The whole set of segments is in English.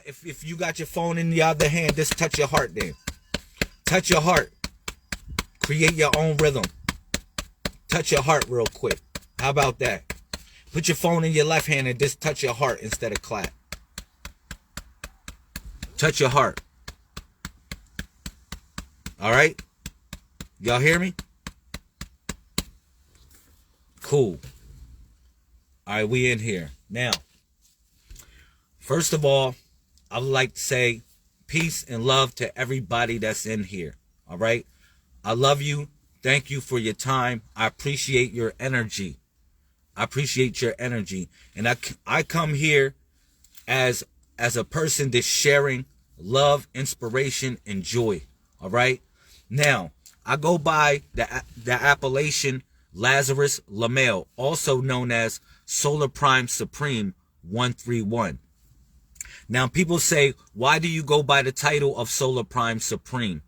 if you got your phone in the other hand, just touch your heart then. Touch your heart. Create your own rhythm. Touch your heart real quick. How about that? Put your phone in your left hand and just touch your heart instead of clap. Touch your heart. All right? Y'all hear me? Cool. All right, we in here. Now, first of all, I would like to say peace and love to everybody that's in here. All right? I love you. Thank you for your time. I appreciate your energy. I appreciate your energy. And I come here as a person that's sharing love, inspiration, and joy. All right? Now, I go by the appellation Lazarus Lamel, also known as Solar Prime Supreme 131. Now, people say, why do you go by the title of Solar Prime Supreme?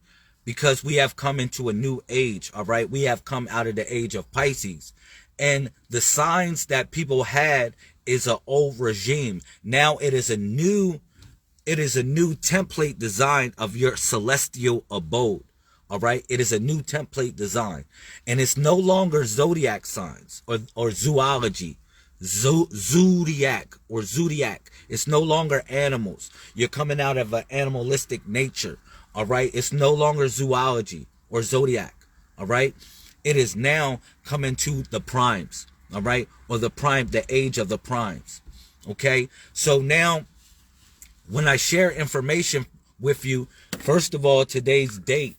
Because we have come into a new age, all right? We have come out of the age of Pisces. And the signs that people had is an old regime. Now it is a new template design of your celestial abode. All right, it is a new template design, and it's no longer zodiac signs or zoology, zodiac. It's no longer animals. You're coming out of an animalistic nature. All right, it's no longer zoology or zodiac. All right, it is now coming to the primes. All right, or the age of the primes. Okay, so now when I share information with you, first of all, today's date.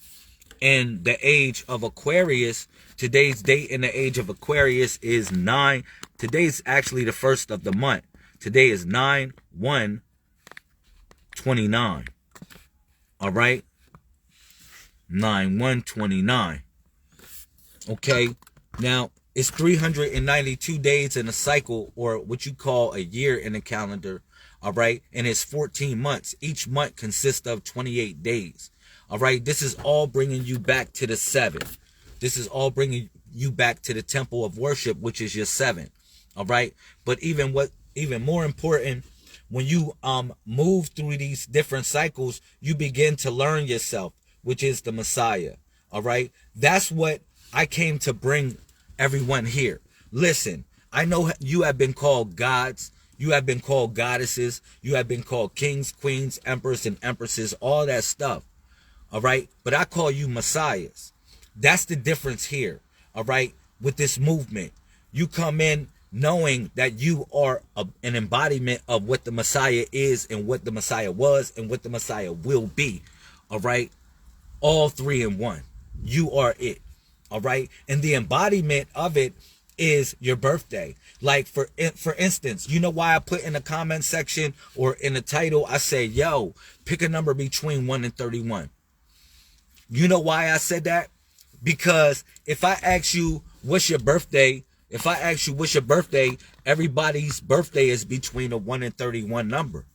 In the age of Aquarius, today's date in the age of Aquarius is 9. Today's actually the first of the month. Today is 9/1/29. All right? 9/1/29. Okay? Now, it's 392 days in a cycle, or what you call a year in a calendar. All right? And it's 14 months. Each month consists of 28 days. All right, this is all bringing you back to the 7. This is all bringing you back to the temple of worship, which is your 7. All right, but even more important, when you move through these different cycles, you begin to learn yourself, which is the Messiah. All right, that's what I came to bring everyone here. Listen, I know you have been called gods. You have been called goddesses. You have been called kings, queens, emperors, and empresses, all that stuff. All right, but I call you messiahs. That's the difference here. All right, with this movement, you come in knowing that you are an embodiment of what the Messiah is and what the Messiah was and what the Messiah will be. All right, all 3 in 1. You are it. All right, and the embodiment of it is your birthday. Like for instance, you know why I put in the comment section or in the title, I say, yo, pick a number between 1 and 31. You know why I said that? Because if I ask you what's your birthday, everybody's birthday is between a 1 and 31 number.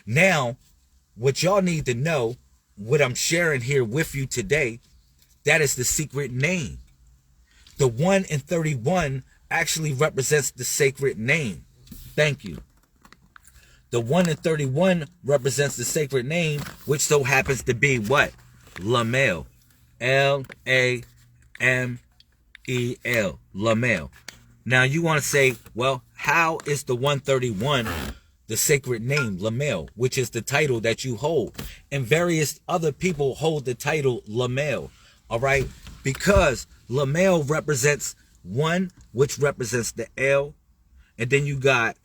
Now, what y'all need to know, what I'm sharing here with you today, that is the secret name. The 1 and 31 actually represents the sacred name. Thank you. The 1 and 31 represents the sacred name, which so happens to be what? Lamel. Lamel. Lamel. Now you want to say, well, how is the 131 the sacred name, Lamel, which is the title that you hold? And various other people hold the title Lamel. All right? Because Lamel represents 1, which represents the L. And then you got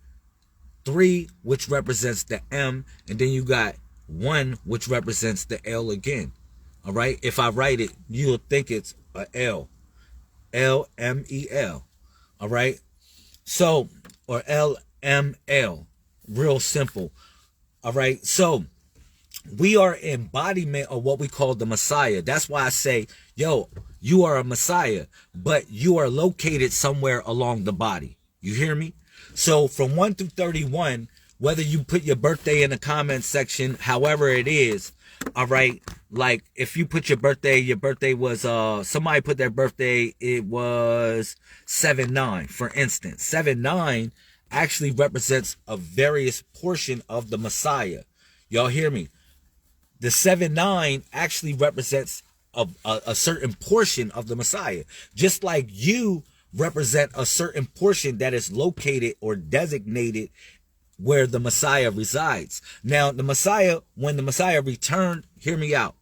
3, which represents the M. And then you got 1, which represents the L again. All right, if I write it, you'll think it's a L, L-M-E-L. All right, so, or L-M-L, real simple. All right, so we are embodiment of what we call the Messiah. That's why I say, yo, you are a Messiah, but you are located somewhere along the body. You hear me? So from 1 through 31, whether you put your birthday in the comment section, however it is, all right, like if you put your birthday was, somebody put their birthday, it was 7/9, for instance. 7/9 actually represents a various portion of the Messiah. Y'all hear me? The 7-9 actually represents a certain portion of the Messiah. Just like you represent a certain portion that is located or designated where the Messiah resides. Now, the Messiah, when the Messiah returned, hear me out.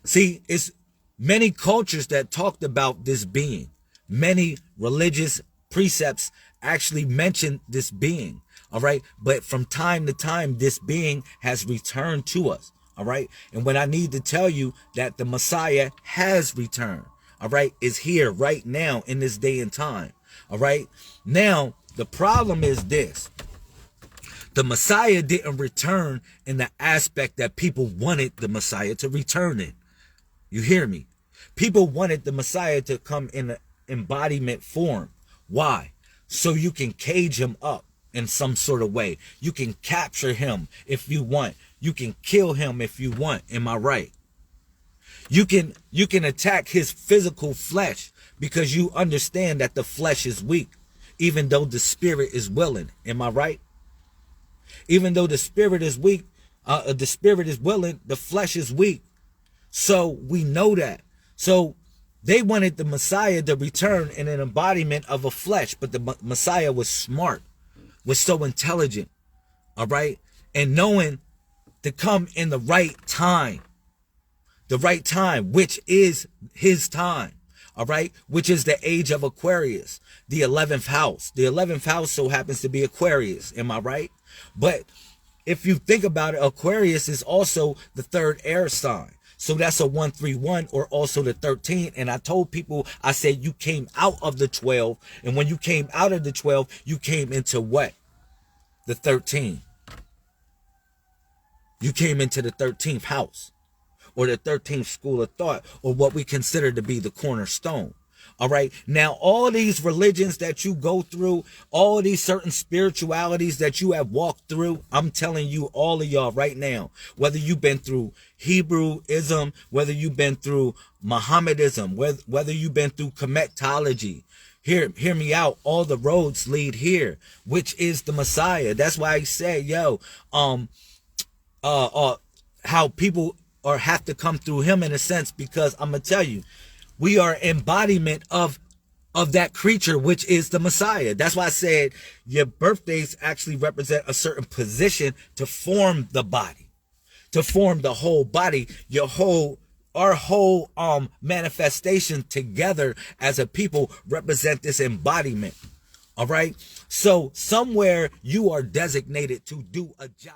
See, it's many cultures that talked about this being. Many religious precepts actually mention this being. All right. But from time to time, this being has returned to us. All right. And when I need to tell you that the Messiah has returned, all right, is here right now in this day and time. All right. Now, the problem is this. The Messiah didn't return in the aspect that people wanted the Messiah to return in. You hear me? People wanted the Messiah to come in an embodiment form. Why? So you can cage him up in some sort of way. You can capture him if you want. You can kill him if you want. Am I right? You can attack his physical flesh because you understand that the flesh is weak, even though the spirit is willing. Am I right? Even though the spirit is weak, the spirit is willing, the flesh is weak. So we know that. So they wanted the Messiah to return in an embodiment of a flesh, but the Messiah was smart, was so intelligent, all right? And knowing to come in the right time, which is his time, all right? Which is the age of Aquarius, the 11th house. The 11th house so happens to be Aquarius, am I right? But if you think about it, Aquarius is also the third air sign. So that's a 131 or also the 13. And I told people, I said, you came out of the 12. And when you came out of the 12, you came into what? The 13. You came into the 13th house or the 13th school of thought, or what we consider to be the cornerstone. All right. Now, all these religions that you go through, all these certain spiritualities that you have walked through, I'm telling you, all of y'all right now, whether you've been through Hebrewism, whether you've been through Mohammedism, whether you've been through Kemetology, hear me out. All the roads lead here, which is the Messiah. That's why I say, how people have to come through him in a sense, because I'm going to tell you, we are embodiment of that creature, which is the Messiah. That's why I said your birthdays actually represent a certain position to form the body, to form the whole body, our whole manifestation together as a people represent this embodiment. All right. So somewhere you are designated to do a job.